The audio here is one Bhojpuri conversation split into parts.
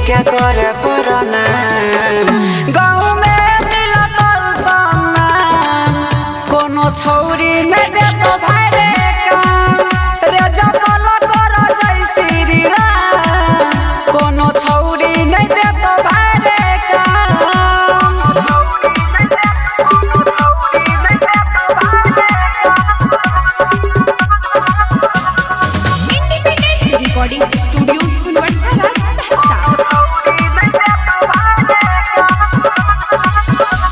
क्या करे पुराना गाँव में मिलत सम्मान कोनो छौरी नहीं दे तो भाई रे काम रे जपल कर जय श्री राम कोनो छौरी नहीं दे तो भाई रे काम रिकॉर्डिंग स्टूडियो सुनवरसा सहसा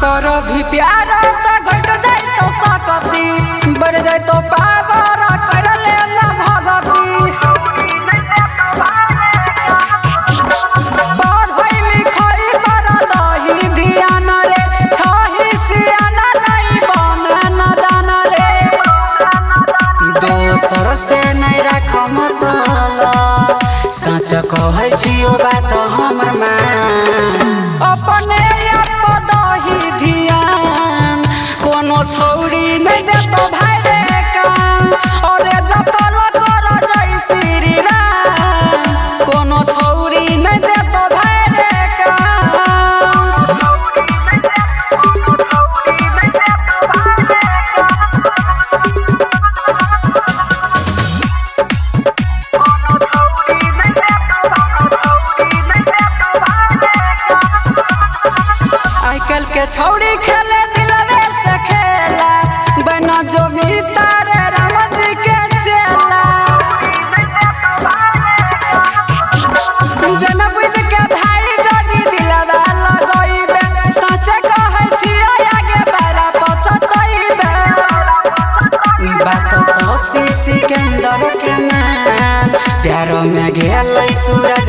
कर भी प्यार तो घट जाए तो सकती बढ़ जाए तो पावर कर ले ना भगती पढ़ाई लिखाई पर दही ध्यान रे छही सियाना नहीं बने न दान रे दोसर से नहीं रख मतलब सच कहै छियो बात हमर मां अपने आप दही ध्यान कोनो छौरी नहीं दे तो भाई रे काम और जपल कर जय श्री राम कोनो छौरी नहीं दे तो भाई रे काम आई कल के छौरी खेले दिलवे से खेला बना जो भी तारे राम जी के चेला जना बुझ के भाई जदी दिलवा लगइबे सच कहै छियै आगे बारा पछतइबे बात तो सिकंदर के नाम प्यारो में गेलै सूरज